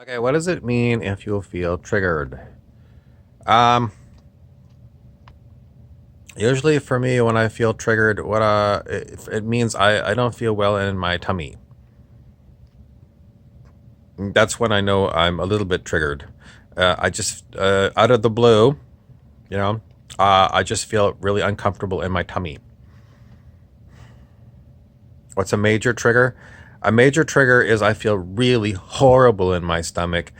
Okay, what does it mean if you feel triggered? Um, Usually for me, when I feel triggered, it means I don't feel well in my tummy. That's when I know I'm a little bit triggered. I just out of the blue, you know, I just feel really uncomfortable in my tummy. What's a major trigger? A major trigger is I feel really horrible in my stomach,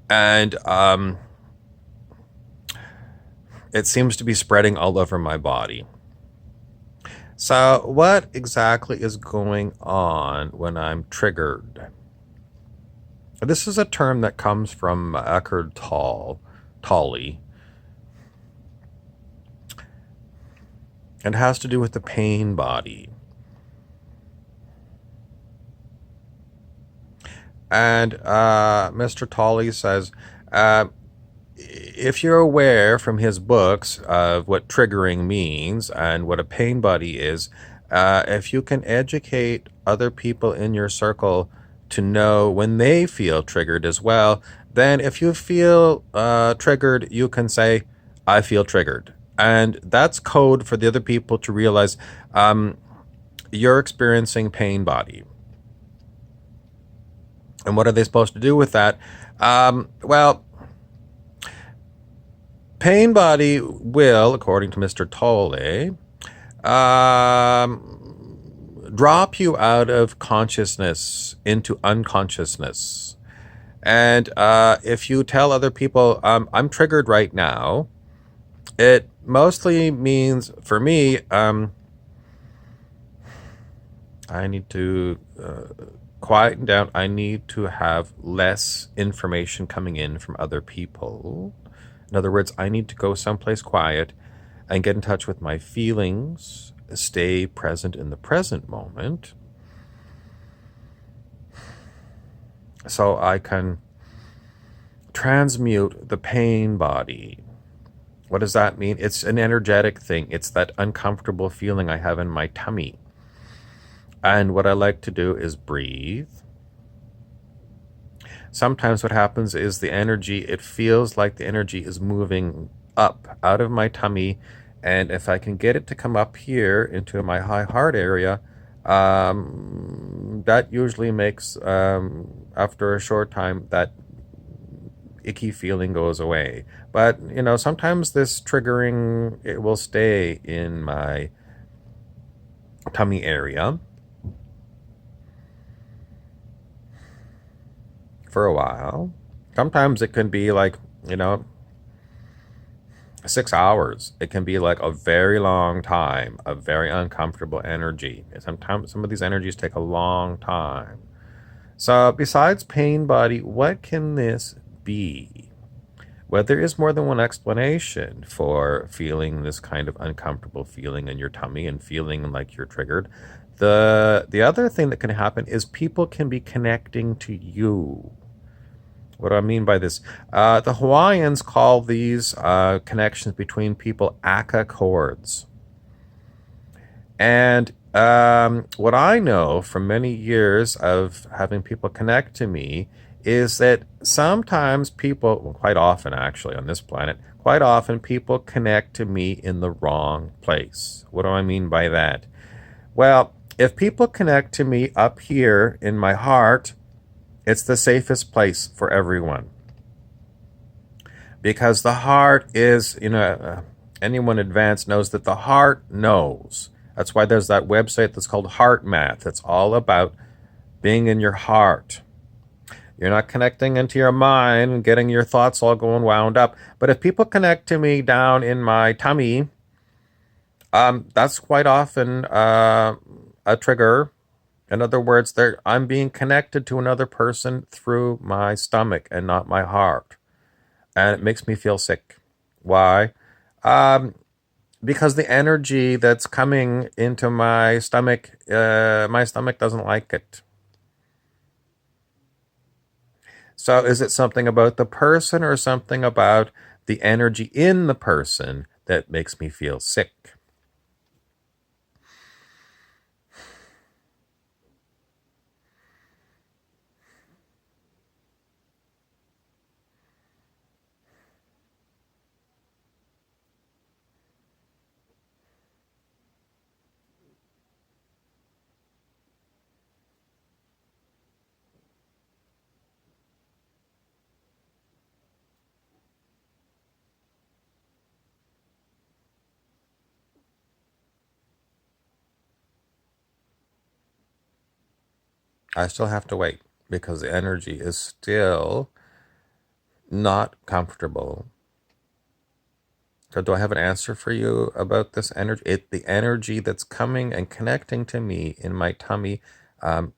and it seems to be spreading all over my body. So, what exactly is going on when I'm triggered? This is a term that comes from Tolle, and has to do with the pain body. And Mr. Tolle says, uh, if you're aware from his books of what triggering means and what a pain body is, if you can educate other people in your circle to know when they feel triggered as well, then if you feel triggered, you can say, I feel triggered. And that's code for the other people to realize um, you're experiencing pain body. And what are they supposed to do with that? Well, pain body will, according to Mr. Tolle, drop you out of consciousness into unconsciousness. And if you tell other people, I'm triggered right now, it mostly means for me, I need to quieten down. I need to have less information coming in from other people. In other words, I need to go someplace quiet and get in touch with my feelings, stay present in the present moment, so I can transmute the pain body. What does that mean? It's an energetic thing. It's that uncomfortable feeling I have in my tummy. And what I like to do is breathe. Sometimes what happens is the energy, it feels like the energy is moving up out of my tummy. And if I can get it to come up here into my high heart area, that usually makes, after a short time, that icky feeling goes away. But, sometimes this triggering, it will stay in my tummy area for a while. Sometimes it can be like, you know, 6 hours. It can be like a very long time, a very uncomfortable energy. Sometimes some of these energies take a long time. So, besides pain body, what can this be? Well, there is more than one explanation for feeling this kind of uncomfortable feeling in your tummy and feeling like you're triggered. The other thing that can happen is people can be connecting to you. What do I mean by this? The Hawaiians call these connections between people aka cords. And what I know from many years of having people connect to me is that sometimes people, well, quite often actually on this planet, quite often people connect to me in the wrong place. What do I mean by that? Well, if people connect to me up here in my heart, it's the safest place for everyone because the heart is, anyone advanced knows that the heart knows. That's why there's that website that's called Heart Math. It's all about being in your heart. You're not connecting into your mind and getting your thoughts all going wound up. But if people connect to me down in my tummy, that's quite often a trigger. In other words, I'm being connected to another person through my stomach and not my heart. And it makes me feel sick. Why? Um, because the energy that's coming into my stomach doesn't like it. So is it something about the person or something about the energy in the person that makes me feel sick? I still have to wait because the energy is still not comfortable. So do I have an answer for you about this energy? The energy that's coming and connecting to me in my tummy um,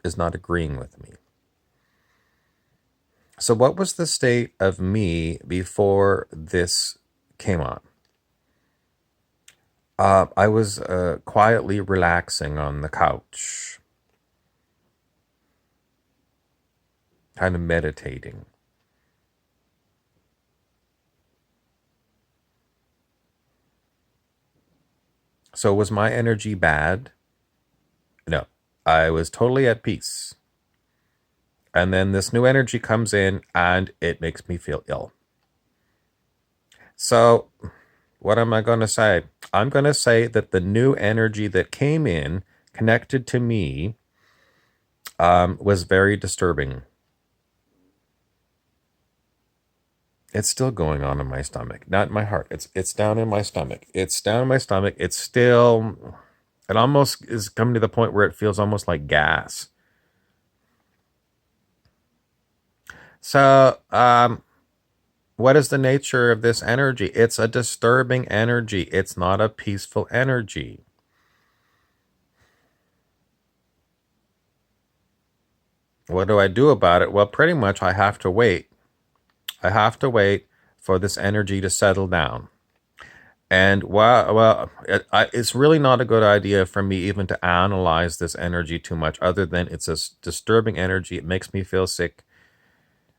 is not agreeing with me. So what was the state of me before this came on? I was quietly relaxing on the couch, kind of meditating. So was my energy bad? No, I was totally at peace. And then this new energy comes in and it makes me feel ill. So, what am I going to say? I'm going to say that the new energy that came in, connected to me, was very disturbing. It's still going on in my stomach, not in my heart. It's down in my stomach. It's down in my stomach. It's still. It almost is coming to the point where it feels almost like gas. So, what is the nature of this energy? It's a disturbing energy. It's not a peaceful energy. What do I do about it? Well, pretty much I have to wait. I have to wait for this energy to settle down. And it's really not a good idea for me even to analyze this energy too much, other than it's a disturbing energy. It makes me feel sick,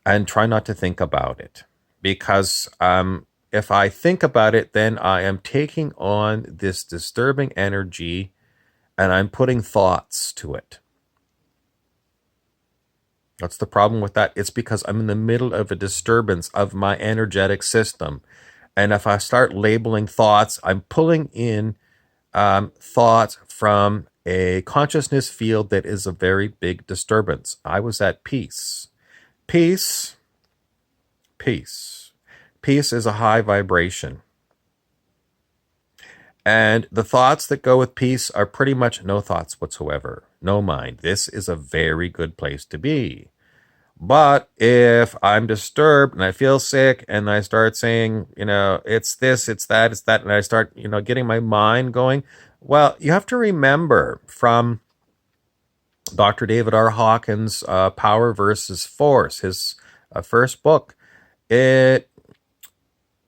and try not to think about it. Because if I think about it, then I am taking on this disturbing energy and I'm putting thoughts to it. That's the problem with that. It's because I'm in the middle of a disturbance of my energetic system. And if I start labeling thoughts, I'm pulling in thoughts from a consciousness field that is a very big disturbance. I was at peace. Peace, peace. Peace is a high vibration. And the thoughts that go with peace are pretty much no thoughts whatsoever, no mind. This is a very good place to be. But if I'm disturbed and I feel sick and I start saying, it's this, it's that, and I start, getting my mind going, well, you have to remember from Dr. David R. Hawkins' Power versus Force, his first book,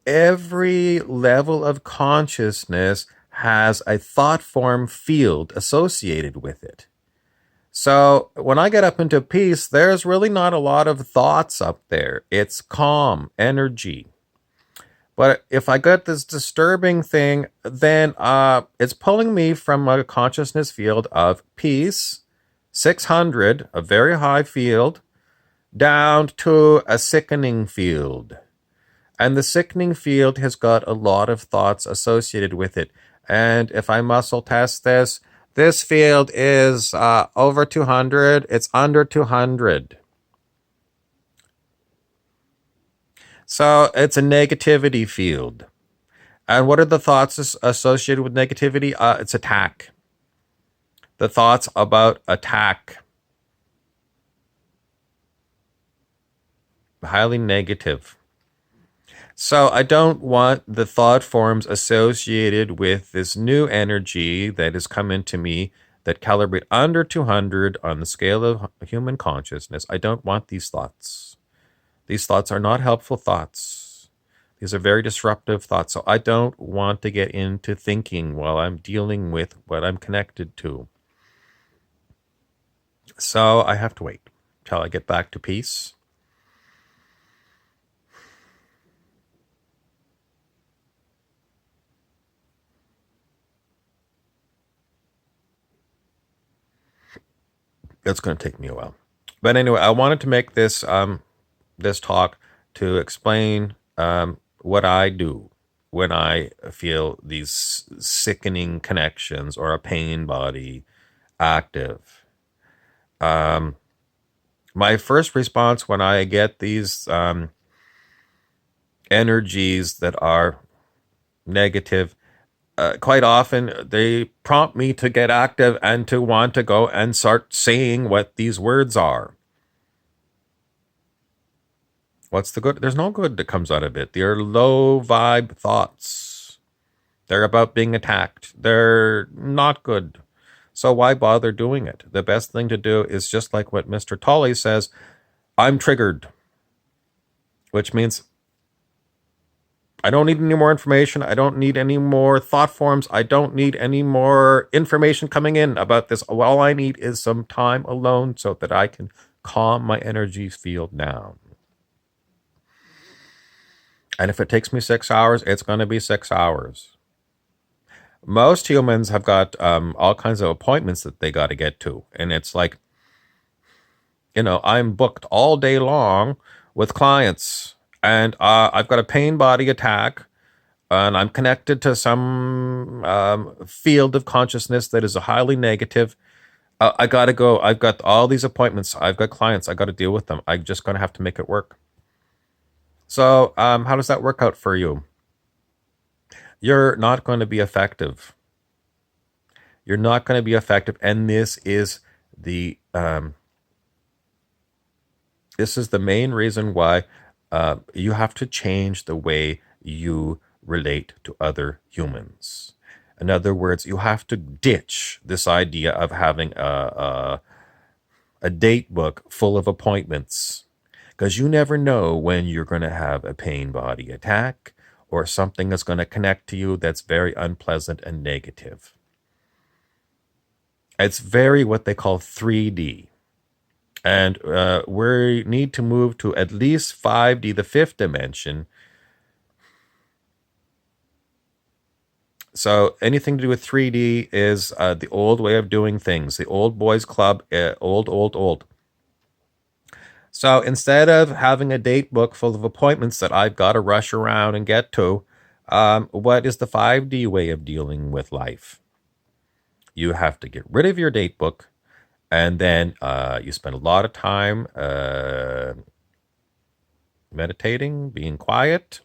every level of consciousness has a thought form field associated with it. So when I get up into peace, there's really not a lot of thoughts up there. It's calm energy. But if I get this disturbing thing, then it's pulling me from a consciousness field of peace, 600, a very high field, down to a sickening field. And the sickening field has got a lot of thoughts associated with it. And if I muscle test this field is over 200. It's under 200. So it's a negativity field. And what are the thoughts associated with negativity? It's attack. The thoughts about attack. Highly negative. So I don't want the thought forms associated with this new energy that has come into me that calibrate under 200 on the scale of human consciousness. I don't want these thoughts. These thoughts are not helpful thoughts. These are very disruptive thoughts. So I don't want to get into thinking while I'm dealing with what I'm connected to. So I have to wait till I get back to peace. It's going to take me a while. But anyway, I wanted to make this this talk to explain what I do when I feel these sickening connections or a pain body active. My first response when I get these energies that are negative, quite often they prompt me to get active and to want to go and start saying what these words are. What's the good? There's no good that comes out of it. They're low vibe thoughts. They're about being attacked. They're not good. So why bother doing it? The best thing to do is just like what Mr. Tolley says, I'm triggered, which means I don't need any more information. I don't need any more thought forms. I don't need any more information coming in about this. All I need is some time alone so that I can calm my energy field down. And if it takes me 6 hours, it's going to be 6 hours. Most humans have got all kinds of appointments that they got to get to. And it's like, I'm booked all day long with clients. And I've got a pain body attack. And I'm connected to some field of consciousness that is a highly negative. I got to go. I've got all these appointments. I've got clients. I got to deal with them. I'm just going to have to make it work. So how does that work out for you? You're not going to be effective. You're not going to be effective. And this is the main reason why you have to change the way you relate to other humans. In other words, you have to ditch this idea of having a date book full of appointments, because you never know when you're going to have a pain body attack or something that's going to connect to you that's very unpleasant and negative. It's very what they call 3D. And we need to move to at least 5D, the fifth dimension. So anything to do with 3D is the old way of doing things, the old boys club, old. So instead of having a date book full of appointments that I've got to rush around and get to, what is the 5D way of dealing with life? You have to get rid of your date book, and then you spend a lot of time meditating, being quiet,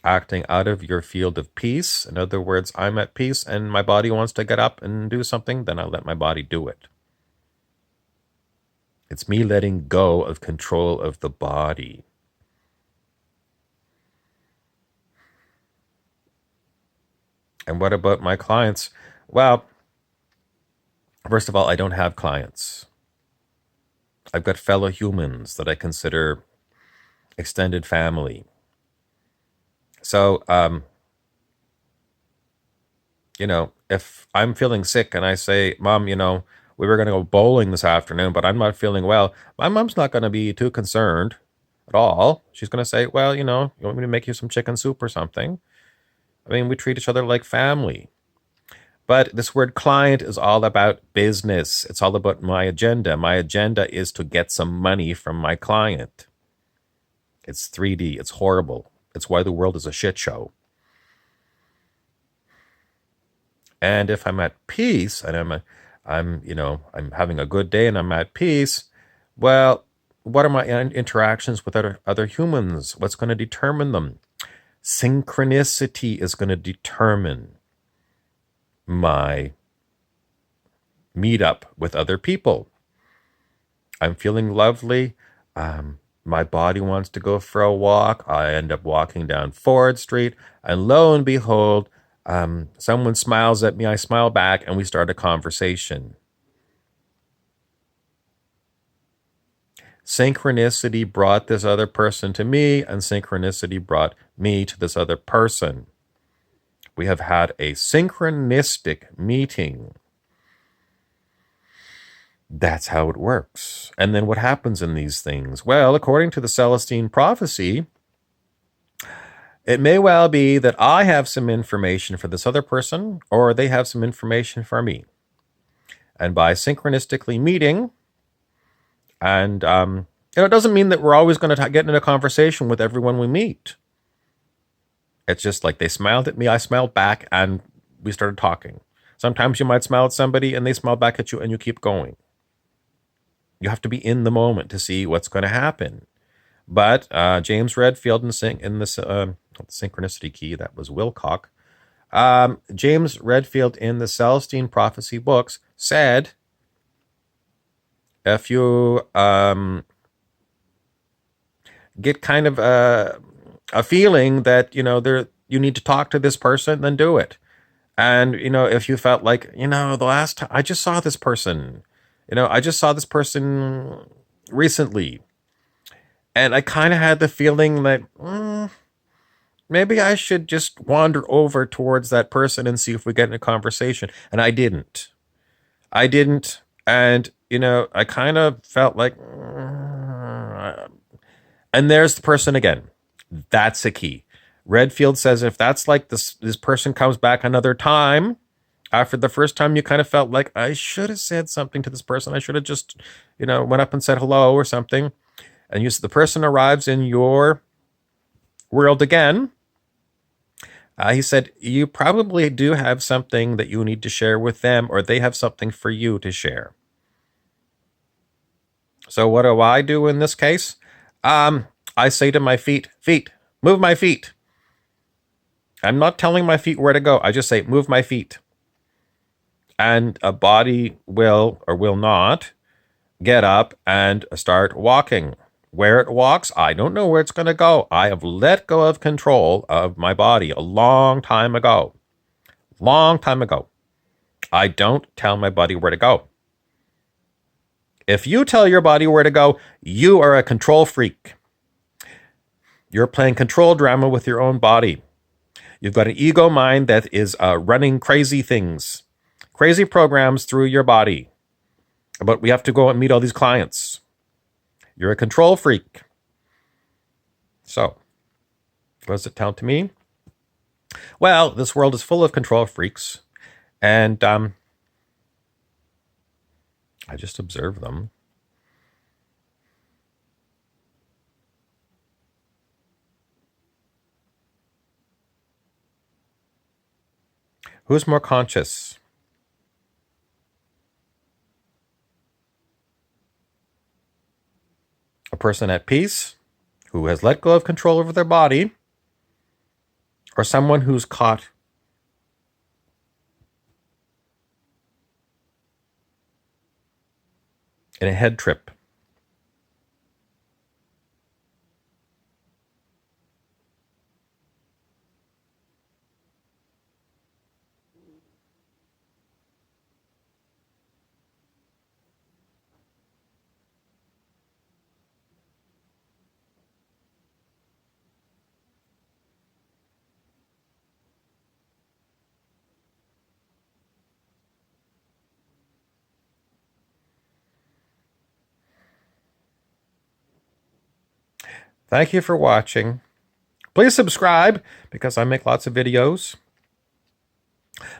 acting out of your field of peace. In other words, I'm at peace and my body wants to get up and do something, then I let my body do it. It's me letting go of control of the body. And what about my clients? Well, first of all, I don't have clients. I've got fellow humans that I consider extended family. So, if I'm feeling sick and I say, Mom, we were going to go bowling this afternoon, but I'm not feeling well, my mom's not going to be too concerned at all. She's going to say, well, you want me to make you some chicken soup or something? I mean, we treat each other like family. But this word client is all about business. It's all about my agenda. My agenda is to get some money from my client. It's 3D. It's horrible. It's why the world is a shit show. And if I'm at peace and I'm having a good day and I'm at peace, well, what are my interactions with other humans? What's going to determine them? Synchronicity is going to determine my meetup with other people. I'm feeling lovely. My body wants to go for a walk. I end up walking down Ford Street, and lo and behold, someone smiles at me. I smile back, and we start a conversation. Synchronicity brought this other person to me, and synchronicity brought me to this other person. We have had a synchronistic meeting. That's how it works. And then what happens in these things? Well, according to the Celestine prophecy, it may well be that I have some information for this other person, or they have some information for me. And by synchronistically meeting, and it doesn't mean that we're always going to get in a conversation with everyone we meet. It's just like they smiled at me, I smiled back, and we started talking. Sometimes you might smile at somebody and they smile back at you and you keep going. You have to be in the moment to see what's going to happen. But James Redfield in this the synchronicity key, that was Wilcock. James Redfield in the Celestine Prophecy books said, if you get kind of a feeling that, you need to talk to this person, then do it. And, if you felt like, the last time I just saw this person, recently, and I kind of had the feeling that maybe I should just wander over towards that person and see if we get in a conversation. And I didn't. And, I kind of felt like, and there's the person again. That's a key. Redfield says if that's like this person comes back another time, after the first time you kind of felt like, I should have said something to this person. I should have just, went up and said hello or something. And the person arrives in your world again. He said, you probably do have something that you need to share with them, or they have something for you to share. So what do I do in this case? I say to my feet, move my feet. I'm not telling my feet where to go. I just say, move my feet. And a body will or will not get up and start walking. Where it walks, I don't know where it's going to go. I have let go of control of my body a long time ago. I don't tell my body where to go. If you tell your body where to go, you are a control freak. You're playing control drama with your own body. You've got an ego mind that is running crazy things, crazy programs through your body. But we have to go and meet all these clients. You're a control freak. So, what does it tell to me? Well, this world is full of control freaks, and I just observe them. Who's more conscious? A person at peace who has let go of control over their body, or someone who's caught in a head trip? Thank you for watching. Please subscribe because I make lots of videos.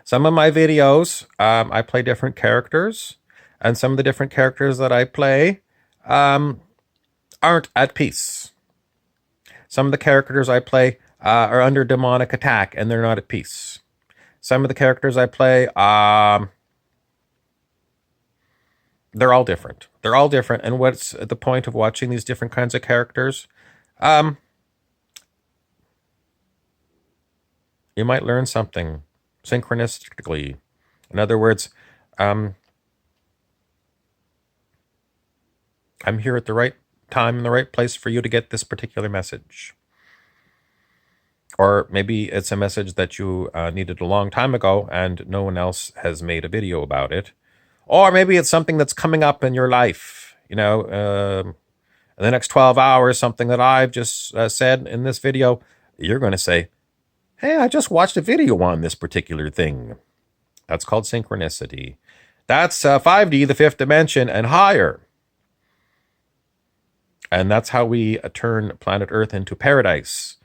Some of my videos, I play different characters, and some of the different characters that I play aren't at peace. Some of the characters I play are under demonic attack, and they're not at peace. Some of the characters I play, they're all different. They're all different, and what's the point of watching these different kinds of characters? You might learn something synchronistically. In other words, I'm here at the right time in the right place for you to get this particular message. Or maybe it's a message that you needed a long time ago and no one else has made a video about it. Or maybe it's something that's coming up in your life, in the next 12 hours, something that I've just said in this video. You're going to say, hey, I just watched a video on this particular thing. That's called synchronicity. That's 5D, the fifth dimension, and higher. And that's how we turn planet Earth into paradise.